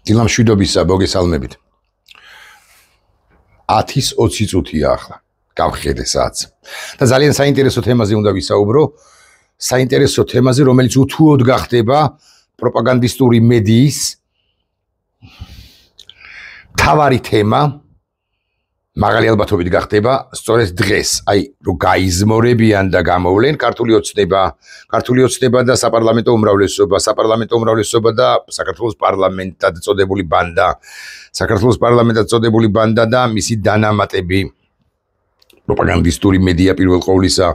დილამ შვიდობისა, მოგესალმებით. 10:20 წუთია ახლა. გავხედე საათს. და ძალიან საინტერესო თემაზე უნდა ვისაუბრო. საინტერესო თემაზე, რომელიც უთუოდ გახდება პროპაგანდისტური მედიის თავარი თემა. მაგალი ალბათობით გახდება სწორედ დღეს, რომ გაიზმორებიან და გამოვლენ ქართული ოცნება და საპარლამენტო უმრავლესობა და საქართველოს პარლამენტად წოდებული ბანდა და მისი დანამატები პროპაგანდისტური მედია პირველ ყოვლისა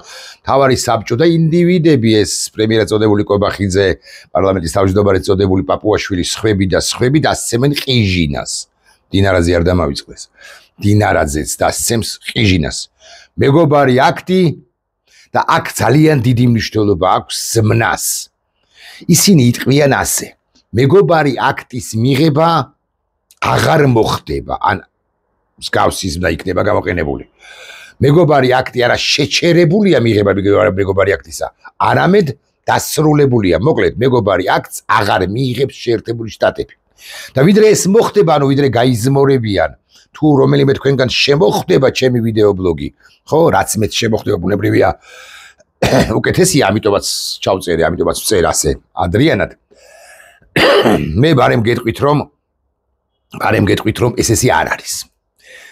თავარი საბჭო და ინდივიდები ეს პრემიერად წოდებული კობახიძე პარლამენტის თავმჯდომარედ წოდებული პაპუაშვილი სხვები დასცემენ ყიჟინას დინარაზე არ დამავიწყდეს დინარაძეც დასცემს ყიჟინას მეგობარი აქტი და აქ ძალიან დიდი მნიშვნელობა აქვს ზმნას ისინი იტყვიან ასე მეგობარი აქტის მიღება აღარ მოხდება ან მსგავსი ზმნა იქნება გამოყენებული მეგობარი აქტი არა შეჩერებულია მიღება მეგობარი აქტისა არამედ დასრულებულია მოკლედ მეგობარი აქტს აღარ მიიღებს შეერთებული შტატები და ვიდრე ეს მოხდება ანუ ვიდრე გაიზმორებიან თუ რომელიმე თქვენგან შემოხდება ჩემი ვიდეო ბლოგი ხო რაც მეც შემოხდება ბუნებრივია უკეთესია ამიტომაც ჩავწერე ამიტომაც ვწერ ასე ადრიანად მე ბარემ გეტყვით რომ ესეთი არ არის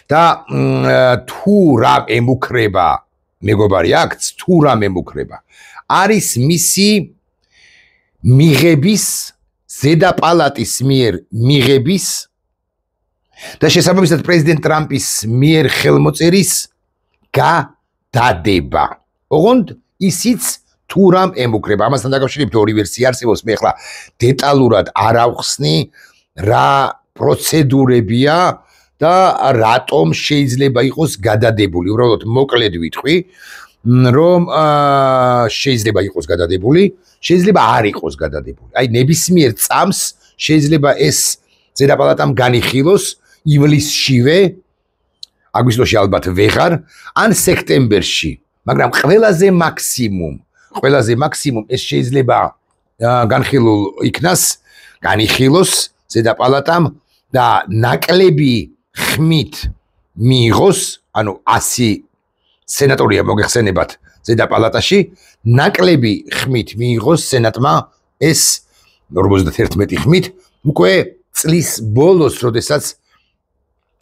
და თუ რა ემუქრება მეგობარი აქტს თუ რა ემუქრება არის მისი მიღების ზედა პალატის მიერ მიღების და შესაბამისად პრეზიდენტ ტრამპის მიერ ხელმოწერის გადადება. ოღონდ ისიც თუ რამ ემუქრება. ამასთან დაკავშირებით ორი ვერსია არსებობს. მე ახლა დეტალურად არ ავხსნი რა პროცედურებია და რატომ შეიძლება იყოს გადადებული. უბრალოდ მოკლედ ვიტყვი, რომ შეიძლება იყოს გადადებული, შეიძლება არ იყოს გადადებული. აი ნებისმიერ წამს შეიძლება ეს ზედა პალატამ განიხილოს ივლისშივე, აგვისტოში ალბათ ვეღარ, ან სექტემბერში, მაგრამ ყველაზე მაქსიმუმ ეს შეიძლება განიხილოს ზედა პალატამ და ნაკლები ხმით მიიღოს, ანუ 100 სენატორია მოგეხსენებათ ზედა პალატაში, ნაკლები ხმით მიიღოს სენატმა ეს 51 ხმით უკვე წლის ბოლოს, როდესაც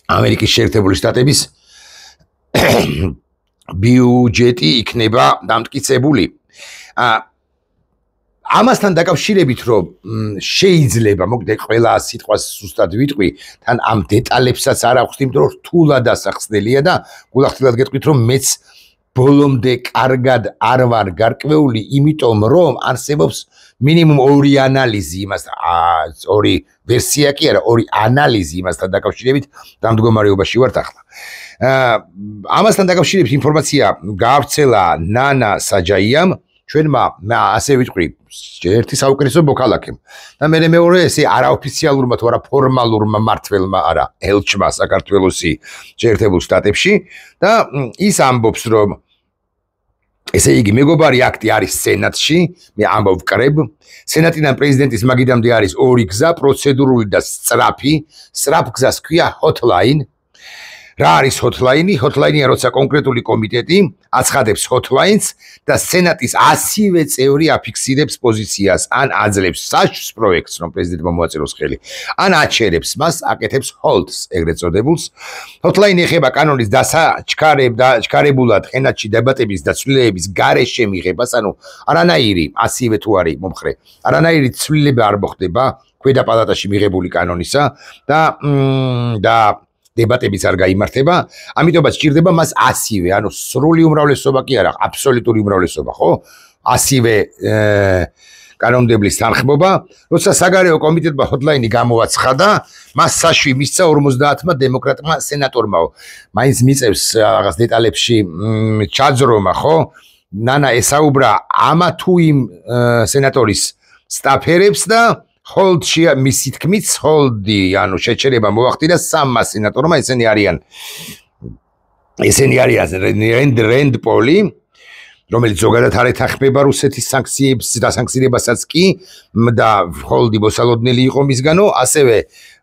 ამერიკის შეერთებული შტატების ბიუჯეტი იქნება დამტკიცებული. ამასთან დაკავშირებით, რომ შეიძლება, მოგდე ყველა სიტყვას სუსტად ვიტყვი, თან ამ დეტალებსაც არ აქვს, იმიტომ რომ რთულად ასახსნელია და გულახდილად გეტყვით, რომ მეც ბოლომდე კარგად არ ვარ გარკვეული, იმიტომ რომ არსებობს მინიმუმ ორი ანალიზი იმასთან, ორი ვერსია კი არა, ორი ანალიზი იმასთან დაკავშირებით და მდგომარეობაში ვართ ახლა. ამასთან დაკავშირებით ინფორმაცია გაავრცელა ნანა საჯაიამ, ჩვენმა ასე ვიტყვი, ერთი საუკეთესო მოქალაქემ და მეორე ესე არაოფიციალურმა თუ არა ფორმალურმა მმართველმა არა, ელჩმა საქართველოსი შეერთებულ შტატებში და ის ამბობს, რომ ესე იგი მეგობარი აქტი არის სენატში, მე ამბობ ვკრებ, სენატიდან პრეზიდენტის მაგიდამდე არის ორი გზა, პროცედურული და სწრაფ გზას ქვია hotline. რა არის hotline? Hotline-ია როცა კონკრეტული კომიტეტი აცხადებს hotline-ს და სენატის 100-ვე წევრი აფიქსირებს პოზიციას, ან აძლევს საშვს პროექტს, რომ პრეზიდენტმა მოაწეროს ხელი, ან აჩერებს მას, აკეთებს hold-ს, ეგრეთ წოდებულს. Hotline ეხება კანონის ჩქარებულად ხენათში დებატების და ცვლილების გარეშე მიღებას, ანუ არანაირი 100-ვე თუ არის მომხრე, არანაირი ცვლილება არ მოხდება ქვედა პალატაში მიღებული კანონისა და დებატებიც არ გაიმართება, ამიტომაც სჭირდება მას 100-ვე, ანუ სრული უმრავლესობა კი არა, აბსოლუტური უმრავლესობა, ხო? 100-ვე კანონმდებლის თანხმობა, როცა საგარეო კომიტეტმა hotline-ი გამოაცხადა, მას საშვი მისცა 50-მა დემოკრატმა სენატორმაო. მაინც მიწევს რაღაც დეტალებში ჩაძრომა, ხო? ნანა ესაუბრა ამა თუ იმ სენატორის სტაფერებს და hold-ში მისი თქმით hold-ი, ანუ შეჩერება მოახდინა 3 სენატორმა, ესენი არიან რენდ პოლი რომელიც ზოგადად არ ეთანხმება რუსეთის სანქციებს და სანქცირებასაც კი და ხოლმე მოსალოდნელი იყო მისგანო, ასევე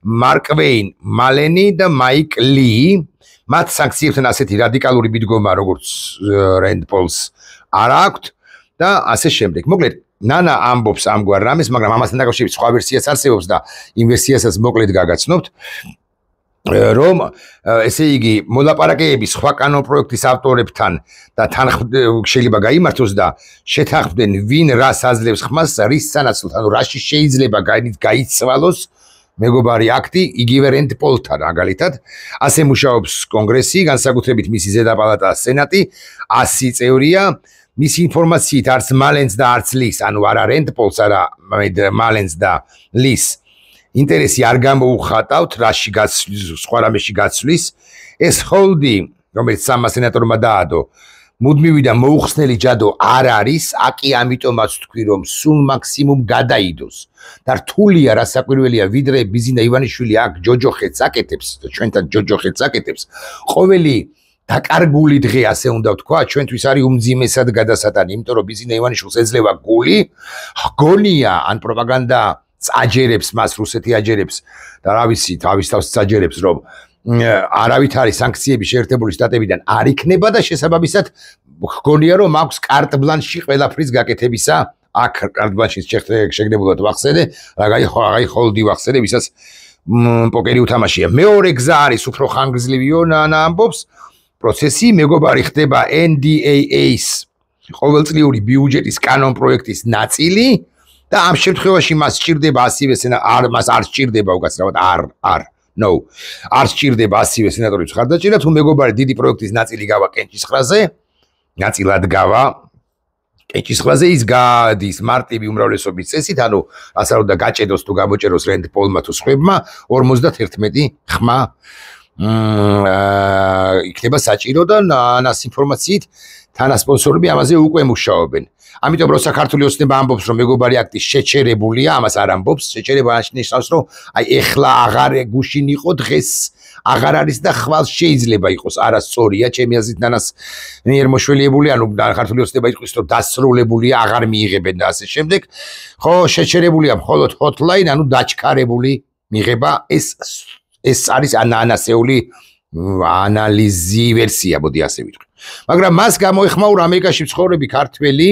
მარკ ვეინ მალენი და მაიკ ლი მათ სანქციებთან ასეთი რადიკალური მიდგომა როგორც რენდ პოლს არ აქვთ და ასე შემდეგ. მოკლედ ნანა ამბობს ამგვარ რამეს, მაგრამ ამასთან დაკავშირებით სხვა ვერსიაც არსებობს და იმ ვერსიასაც მოკლედ გაგაცნობთ. რომ ესე იგი მოლაპარაკებები სხვა კანონპროექტის ავტორებთან და შეიძლება გაიმართოს და შეთანხმდნენ ვინ რას აძლევს ხმას რის სანაცვლოდ, ანუ რაში შეიძლება გაიცვალოს მეგობარი აქტი იგივე რენდ პოლთან მაგალითად. ასე მუშაობს კონგრესი, განსაკუთრებით მისი ზედაპალატა სენატი, 100 წევრია. მისი ინფორმაციით არც მალენს და არც ლის, ანუ არა რენდ პოლს, არა მალენს და ლის ინტერესი არ გამოუხატავთ, რაში გაცვლის, სხვა რამეში გაცვლის. ეს ჰოლდი, რომელიც სამმა სენატორმა დაადო, მუდმივი და მოუხსნელი ჯადო არ არის, აკი ამიტომაც თქვი, რომ სულ მაქსიმუმ გადაიდოს. და რთულია, რასაკვირველია, ვიდრე ბიზინა ივანიშვილი აქ ჯოჯოხეთს აკეთებს, ჩვენთან ჯოჯოხეთს აკეთებს. ყოველი დაკარგული დღე, ასე უნდა ვთქვა, ჩვენთვის არის უმძიმესად გადასატანი, იმიტომ რომ ბიზინა ივანიშვილს ეძლევა გული, გონია ან პროპაგანდა აჯერებს მას, რუსეთი აჯერებს და რა ვიცი, თავის თავს აჯერებს, რომ არავით არის სანქციები შეერთებული შტატებიდან არ იქნება და შესაბამისად გონია, რომ აქვს კარტ ბლანში ყველაფრის გაკეთებისა. აქ კარტ ბლანში შეგნებულად ვახსენე, რაღაცა ჰოლდი ვახსენე, ვისაც პოკერი უთამაშია. მეორე გზა არის უფრო ხანგრძლივიო, ნანა ამბობს, პროცესი მეგობარი ხდება NDAA-ის ყოველწლიური ბიუჯეტის კანონპროექტის ნაწილი. და ამ შემთხვევაში მას სჭირდება ასივე მას არ სჭირდება უკაცრავად არ სჭირდება ასივე სენატორის მხარდაჭერა, თუ მეგობარი დიდი პროექტის ნაწილი გავა კენჭისყრაზე, ნაწილად გავა კენჭისყრაზე, ის გადის მარტივი უმრავლესობის წესით, ანუ ასე რომ და გაჭედოს თუ გამოჭეროს რენდ პოლმა თუ სხვებმა 51 ხმა იქნება საჭირო და ნანას ინფორმაციით თანასპონსორები ამაზე უკვე მუშაობენ. ამიტომ რომ საქართველოს ოცნება ამბობს რომ მეგობარი აქტი შეჩერებულია, ამას არ ამბობს, შეჩერება ნიშნავს რომ აი ეხლა აღარ გუშინ იყო, დღეს აღარ არის და ხვალ შეიძლება იყოს არასწორია, ჩემი აზრით ნანას მიერ მოშველიებული, ანუ საქართველოს ოცნება იყოს რომ დასრულებულია, აღარ მიიღებენ და ასე შემდეგ. ხო, შეჩერებულია მხოლოდ hotline, ანუ დაჩქარებული მიღება, ეს არის ანანასეული ანალიზი ვერსია, მოდი ასე ვიტყვი. მაგრამ მას გამოეხმაურა ამერიკაში მცხოვრები ქართველი,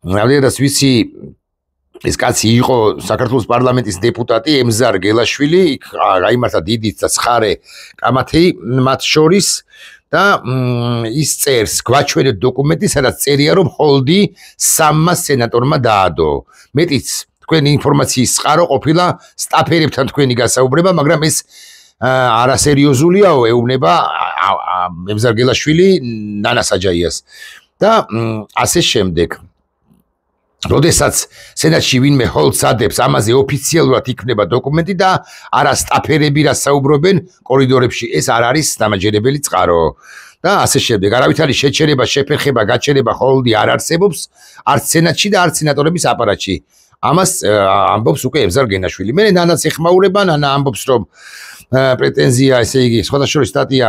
რამდენადაც ვიცი, ეს კაცი იყო საქართველოს პარლამენტის დეპუტატი ემზარ გელაშვილი, იქ გაიმართა დიდი და ცხარე კამათი მათ შორის და ის წერს, გვაჩვენეთ დოკუმენტი, სადაც წერია, რომ ჰოლდი 3 სენატორმა დაადო. მეტიც თქვენი ინფორმაციის წყარო ყოფილა სტაფერებთან თქვენი გასაუბრება, მაგრამ ეს არასერიოზულიაო, ეუბნება ემზარ გელაშვილი ნანას აჯაიას და ასე შემდეგ. როდესაც სენატში ვინმე ჰოლდს ადებს, ამაზე ოფიციალურად იქნება დოკუმენტი და არა სტაფერები რა საუბრობენ კორიდორებში, ეს არ არის დამაჯერებელი წყარო. და ასე შემდეგ. არავით არის შეჩერება, შეფერხება, გაჩერება ჰოლდი არ არსებობს, არც სენატში და არც სენატორების აპარატში. ამას ამბობს უკვე ემზარ გელაშვილი. მე ნანას ეხმაურება, ნანა ამბობს, რომ პრეტენზია, ესე იგი, სხვადასხვა სტატია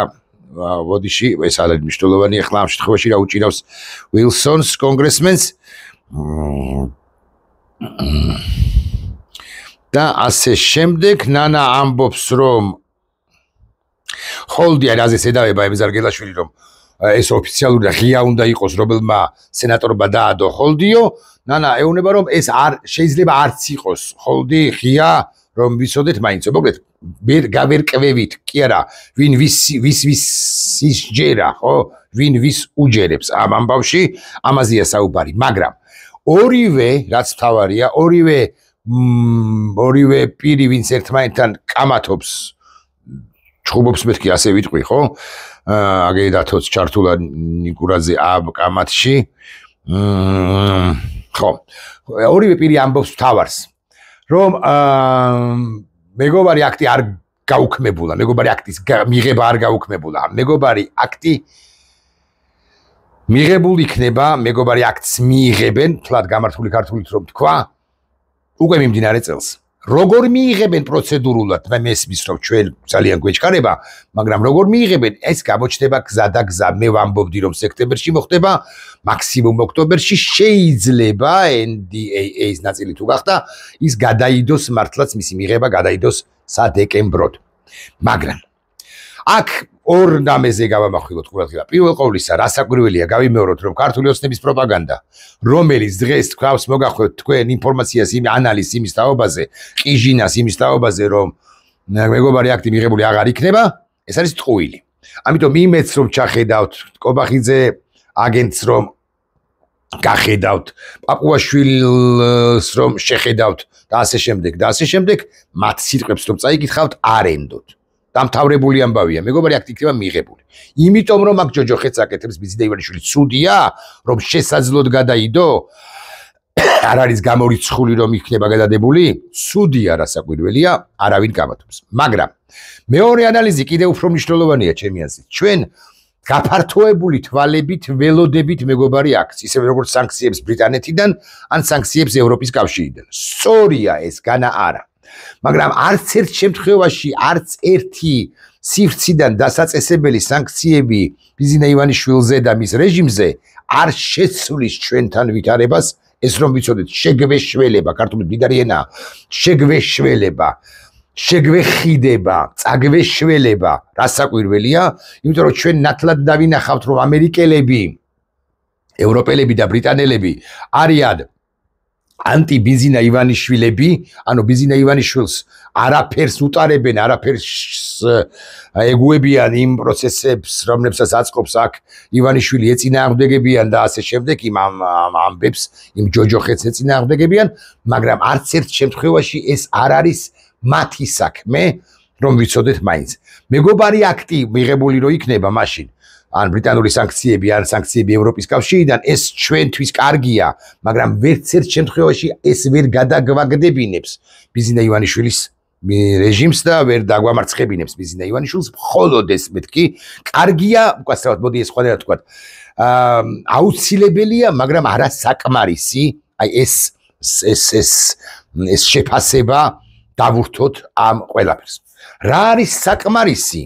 ბოდიში, ეს არის მნიშვნელოვანი, ახლა ამ შემთხვევაში რა უჭირავს ვილსონს კონგრესმენს და ასე შემდეგ. ნანა ამბობს, რომ ჰოლდი არის ედავება ემზარ გელაშვილი, რომ ეს ოფიციალური და ღია უნდა იყოს, რომელმა სენატორმა დაადო ჰოლდიო. ნანა ეუბნება, რომ ეს არ შეიძლება არც იყოს ჰოლდი ღია, რომ ვიცოდეთ მაინც. მოკლედ გავერკვევით, კი არა, ვინ ვის ჯერა, ხო? ვინ ვის უჯერებს ამ ამბავში, ამაზეა საუბარი, მაგრამ ორივე, რაც თავარია, ორივე პირი, ვინც ერთმანეთთან კამათობს, ჩხუბობს, მეთქი ასე ვიტყვი, ხო? აგედათოც ჩართულა ნიკურაძე ამ კამათში. ხო, ორივე პირი ამბობს თავარს, რომ მეგობარი აქტი არ გაუქმებულა, მეგობარი აქტის მიღება არ გაუქმებულა. მეგობარი აქტი მიღებული იქნება, მეგობარი აქტს მიიღებენ, თლად გამართული ქართულით რომ თქვა, უკვე მიმდინარე წელს. როგორ მიიღებენ პროცედურულად, მე მესმის რომ ჩვენ ძალიან გვეჩქარება, მაგრამ როგორ მიიღებენ, ეს გამოჩნდება გზა და გზა. მე ვამბობდი რომ სექტემბერში მოხდება, მაქსიმუმ ოქტომბერში შეიძლება NDAA-ის ნაწილი თუ გახდა, ის გადაიდოს მართლაც მისი მიღება გადაიდოს სადეკემბროდ. მაგრამ აქ ორ ნამეზე გავამახვილოთ ყურადღება. პირველ ყოვლისა, რასაკვირველია, გავიმეოროთ, რომ ქართული ოცნების პროპაგანდა, რომელიც დღეს თქვავს მოგახოთ თქვენ ინფორმაციას ანალიზს იმის თაობაზე, ყიჟინას იმის თაობაზე, რომ მეგობარი აქტი მიღებული აღარ იქნება, ეს არის ტყუილი. ამიტომ იმეც რომ ჩახედავთ კობახიძე აგენტს რომ გახედავთ, პაპუაშვილს რომ შეხედავთ და ასე შემდეგ, მათ სიტყვებს რომ წაიკითხავთ, არ ენდოთ. დამთავრებული ამბავია, მეგობარი აქტი იქნება მიღებული. იმიტომ რომ აქ ჯოჯოხეთს აკეთებს ბიზნე ივანიშვილი, ცუდია, რომ შესაძლოდ გადაიდო, არ არის გამორიცხული რომ იქნება გადადებული, ცუდია რასაკვირველია, არავინ გამათობს. მაგრამ მეორე ანალიზი კიდევ უფრო მნიშვნელოვანია ჩემი აზრით. ჩვენ გაფართოებული თვალებით ველოდებით მეგობარი აქტს, ისევე როგორც სანქციებს ბრიტანეთიდან, ან სანქციებს ევროპის კავშირიდან. სწორია ეს, განა არა. მაგრამ არც ერთ შემთხვევაში არც ერთი სივრციდან დასაწესებელი სანქციები ბიზნე ივანიშვილზე და მის რეჟიმზე არ შეცვლის ჩვენთან ვითარებას, ეს რომ ვიცოდეთ, შეგვეშველება, ქართული მდიდარი ენაა, შეგვეშველება, შეგვეხიდება, წაგვეშველება, რასაკვირველია, იმიტომ რომ ჩვენ ნათლად დავინახავთ, რომ ამერიკელები, ევროპელები და ბრიტანელები არიან ანტიბიზინა ივანიშვილები, ანუ ბიზინა ივანიშვილს არაფერს უტარებენ, არაფერს ეგუებიან იმ პროცესებს, რომლებსაც აწყობს აქ ივანიშვილი ეწინააღმდეგებიან და ასე შემდეგ, იმ ამბებს, იმ ჯოჯოხეთს ეწინააღმდეგებიან, მაგრამ არც ერთ შემთხვევაში ეს არ არის მათი საქმე, რომ ვიცოდეთ მაინც. მეგობარი აქტი მიღებული რო იქნება მაშინ ან ბრიტანული სანქციები, ან სანქციები ევროპის კავშირიდან, ეს ჩვენთვის კარგია, მაგრამ ვერც ერთ შემთხვევაში ეს ვერ გადაგვაგდებინებს ბიზინა ივანიშვილის რეჟიმს და ვერ დაგვამარცხებინებს ბიზინა ივანიშვილს, მხოლოდ ეს მეთქი კარგია, უკაცრავად მოდი ეს სხვადასხვა თქვა, აუცილებელია, მაგრამ არა საკმარისი, აი ეს შეფასება დავურთოთ ამ ყველაფერს. რა არის საკმარისი?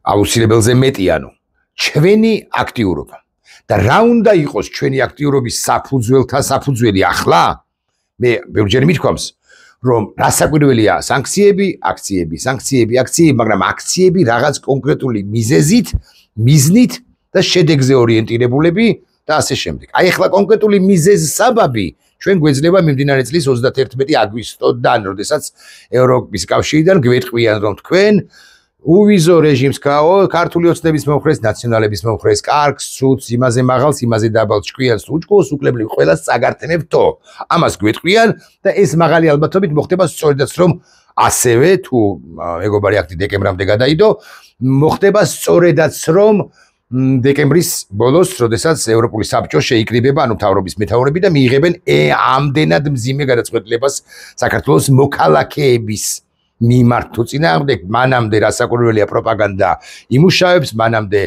აუცილებელზე მეტი, ანუ ჩვენი აქტიურობა. და რა უნდა იყოს ჩვენი აქტიურობის საფუძველთა საფუძველი ახლა? მე ბევრჯერ მithქვამს, რომ რასაკვირველია სანქციები, აქციები, მაგრამ აქციები რაღაც კონკრეტული მიზეზით, მიზნით და შედეგზე ორიენტირებულები და ასე შემდეგ. აი ახლა კონკრეტული მიზეზ-საბაბი ჩვენ გვეძლება მიმდინარე წლის 31 აგვისტოდან, როდესაც ევროპის კავშირიდან გვეტყვიან, რომ თქვენ უვიზო რეჟიმს ქართული ოცნების მომხრეს, ნაციონალების მომხრეს, კარგს, ცუდს, იმაზე მაღალს, იმაზე დაბალს, ჭკვიანს, უჭკუს, უკლებლივ ყველას წაგართმევთო. ამას გვეტყვიან და ეს მაღალი ალბათობით მოხდება სწორედაც რომ ასევე თუ მეგობარი აქტი დეკემბრამდე გადაიდო, მოხდება სწორედაც რომ დეკემბრის ბოლოს, როდესაც ევროპული საბჭო შეიკრიბება, ანუ მთავრობის მეთაურები და მიიღებენ ამდენად მძიმე გადაწყვეტილებას საქართველოს მოქალაქეების მიმართ თუ წინააღმდეგ, მანამდე რასაკვირველია პროპაგანდა იმუშავებს, მანამდე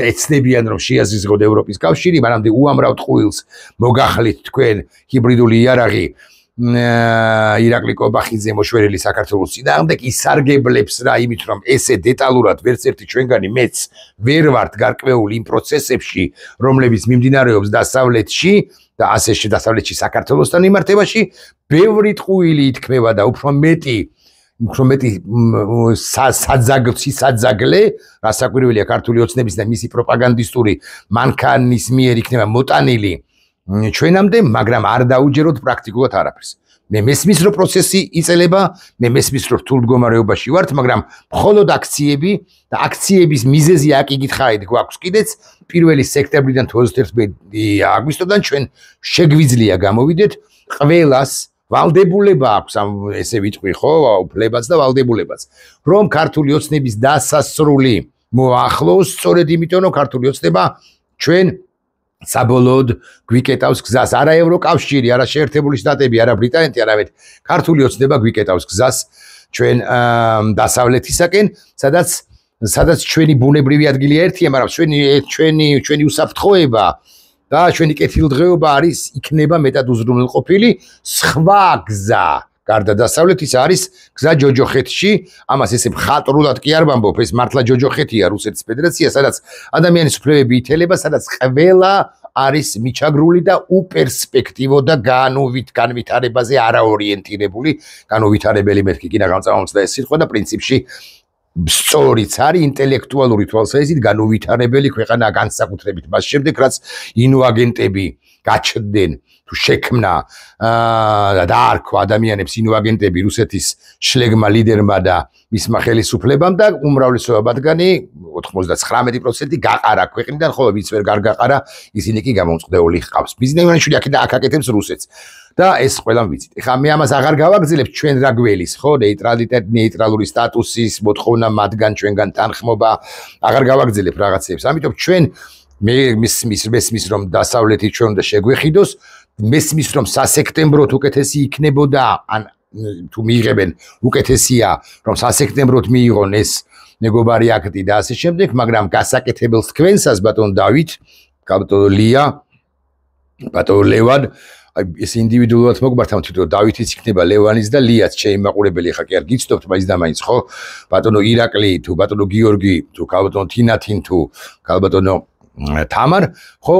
ეცნებიან რომ შეაზიზღოთ ევროპის კავშირი, მანამდე უამრავ ტყუილს მოგახლით თქვენ ჰიბრიდული იარაღი ირაკლი კობახიძე მოშვერილი საქართველოს წინააღმდეგ ისარგებლებს რა იმით რომ ესე დეტალურად ვერც ერთი ჩვენგანი მეც ვერ ვართ გარკვეული იმ პროცესებში, რომლებიც მიმდინარეობს დასავლეთში და ასე დასავლეთში საქართველოსთან მიმართებაში, ბევრი ტყუილი ითქმება და უფრო მეტი საძაგლე, რასაკვირველია ქართული ოცნების და მისი პროპაგანდისტური მანქანის მიერ იქნება მოტანილი ჩვენამდე, მაგრამ არ დაუჯეროთ პრაქტიკულად არაფერს. მე მესმის რომ პროცესი იწელება, მე მესმის რომ რთულ მდგომარეობაში ვართ, მაგრამ მხოლოდ აქციები და აქციების მიზეზი აკიგითხარით გვაქვს კიდეც 1 სექტემბრიდან 21 აგვისტოდან ჩვენ შეგვიძლია გამოვიდეთ ყველას ვალდებულება აქვს ამ ესე ვიტყვი ხო, უფლებაც და ვალდებულებაც, რომ ქართული ოცნების დასასრული მოახლოს, სწორედ იმიტომ რომ ქართული ოცნება ჩვენ საბოლოოდ გვიკეტავს გზას, არა ევროკავშირი, არა შეერთებული შტატები, არა ბრიტანეთი, არამედ ქართული ოცნება გვიკეტავს გზას ჩვენ დასავლეთისაკენ, სადაც ჩვენი ბუნებრივი ადგილი ერთია, მაგრამ ჩვენი უსაფრთხოება და ჩვენი კეთილდღეობა არის იქნება მეტად უზრუნველყოფილი სხვა გზა გარდა დასავლეთის არის გზა ჯოჯოხეთში ამას ესე მხატვრულად კი არ ვამბობ ეს მართლა ჯოჯოხეთია რუსეთის ფედერაცია სადაც ადამიანის უფლებები ითელება სადაც ყველა არის მიჩაგრული და უპერსპექტივო და განვითარებაზე არაორიენტირებული განვითარებელი მეთქი კი ნაღამწამოწდა ეს სიტყვა და პრინციპში სწორიც არის ინტელექტუალური თვალსაზრისით განვითარებელი ქვეყანა განსაკუთრებით მას შემდეგ რაც ინოაგენტები გაჩნდნენ თუ შექმნა და დაარქვა ადამიანებს ინოაგენტები რუსეთის შლეგმა ლიდერმა და მისმა ხელისუფლებამ და უმრავლესობა მათგანი 99% გაყარა ქვეყნიდან ხოლო ვინც ვერ გარგაყარა ისინი კი გამომწყდეული ჰყავს ბიზნესმენები აქ და აქ აკეთებს რუსეთს და ეს ყველამ ვიცით. ეხლა მე ამას აღარ გავაგზავნებ ჩვენ რა გველის, ხო, ნეიტრალური სტატუსის მოთხოვნა მათგან ჩვენგან თანხმობა აღარ გავაგზავნებ რაღაცებს. ამიტომ ჩვენ მე მესმის რომ დასავლეთი ჩვენ უნდა შეგვეხიდოს, მესმის რომ სასექტემბროდ უკეთესი იქნებოდა, ან თუ მიიღებენ უკეთესია რომ სასექტემბროდ მიიღონ ეს მეგობარი აქტი და ასე შემდეგ, მაგრამ გასაკეთებელს თქვენსას ბატონ დავით, ბატონ ლია, ბატონ ლევან ეს ინდივიდუალურად მოგმართ ამ თვითონ დავითიც იქნება ლევანის და ლიაც შეიმაყურებელი ხა კი არ გიცნობთ მაინც და მაინც ხო ბატონო ირაკლი თუ ბატონო გიორგი თუ ბატონო თინათინ თუ ბატონო თამარ ხო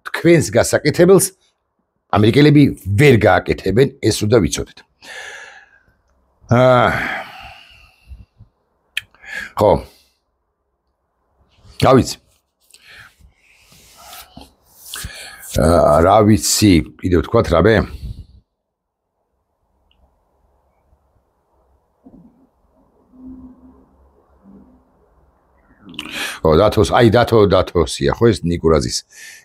თქვენს გასაკეთებელს ამერიკელები ვერ გააკეთებენ ეს უნდა ვიცოდეთ ხო დავიცი რა ვიცი კიდევ თქვათ რაბე დათოსია ხო ეს ნიკურაძის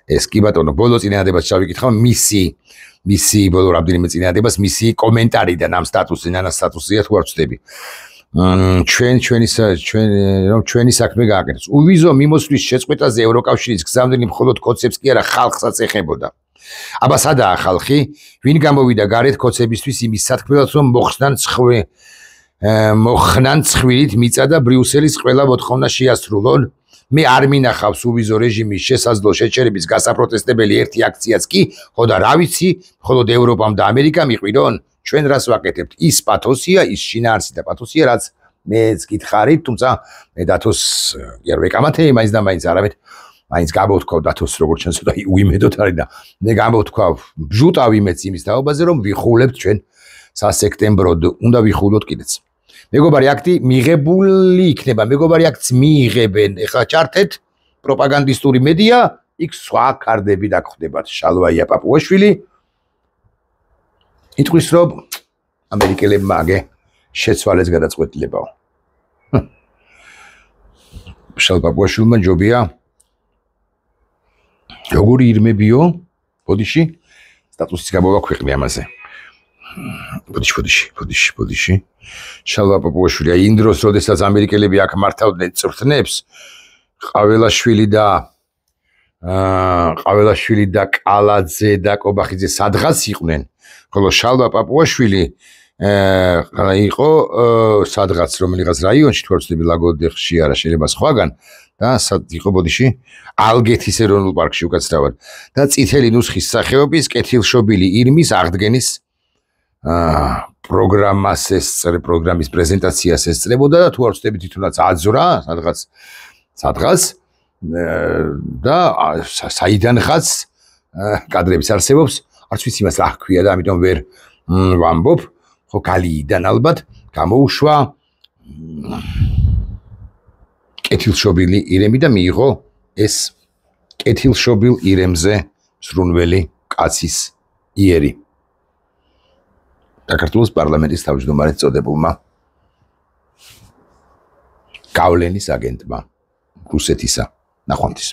ეს კი ბატონო ბოლო წინადადებას ჩავიკითხავ მისი ბოლო რამდენიმე წინადადებას მისი კომენტარიდან ამ სტატუსიდან ან სტატუსია თუ არ ვწდები ჩვენი საქმე გააკეთოს. უვიზო მიმოსვლის შეწყვეტაზე ევროკავშირის გზამდელი მხოლოდ კოცებს კი არა ხალხსაც ეხებოდა. აბა სადაა ხალხი? ვინ გამოვიდა გარეთ კოცებისთვის იმის სათქმელად რომ მოხნან ცხვირით მიწა და ბრიუსელის ყველა მოთხოვნა შეასრულონ? მე არ მინახავს უვიზო რეჟიმის შესაძლო შეჩერების გასაპროტესტებელი ერთი აქციაც კი, ხო და რა ვიცი, მხოლოდ ევროპამ და ამერიკამ იყვირონ? ჩვენ რას ვაკეთებთ? ის პათოსია, ის შინაარსი და პათოსია, რაც მეც გითხარით, თუმცა მე დათოს კი არ ვეკამათე, მაინც და მაინც არამედ მაინც გამოვთქვავ დათოს როგორც ჩანს და უიმედოდ არის და მე გამოვთქვავ ბჟუტავი მეც იმის თაობაზე რომ ვიხულებთ ჩვენ სასექტემბროდ უნდა ვიხულოთ კიდეც. მეგობარი აქტი მიღებული იქნება, მეგობარი აქტს მიიღებენ. ეხლა ჩართეთ პროპაგანდისტური მედია, იქ სხვა კარდები დაგხვდებათ. შალვაია პაპუაშვილი იტყვის რომ ამერიკელებმა აგე შეცვალეს გადაწყვეტილებაო. შალვა პაპუაშვილმა ჯობია როგორი ირმებიო ბოდიში სტატუსის გამოვაქვეყნე ამაზე. ბოდიში შალვა პაპუაშვილი აი იმ დროს როდესაც ამერიკელები აქ მართავდნენ წვრთნებს ყაველაშვილი და კალაძე და კობახიძე სადღაც იყვნენ ხოლო შალვა პაპუაშვილი იყო სადღაც რომელიღაც რაიონში თუ არ ვცდები ლაგოდეხში არა შეიძლება სხვაგან და იყო ბოდიში ალგეთის ეროვნულ პარკში უკაცრავად და წითელი ნუსხის სახეობის კეთილშობილი ირმის აღდგენის პროგრამის პრეზენტაციას ესწრებოდა და თუ არ ვცდები თვითონაც აძვრა სადღაც და საიდანღაც კადრების არსებობს არც ვიცი მას რა ჰქვია და ამიტომ ვერ ვამბობ ხო გალიიდან ალბათ გამოუშვა კეთილშობილი ირემი და მიიღო ეს კეთილშობილ ირემზე მსრუნველი კაცის იერი საქართველოს პარლამენტის თავმჯდომარედ წოდებულმა გავლენის აგენტმა რუსეთისა ნახვამდის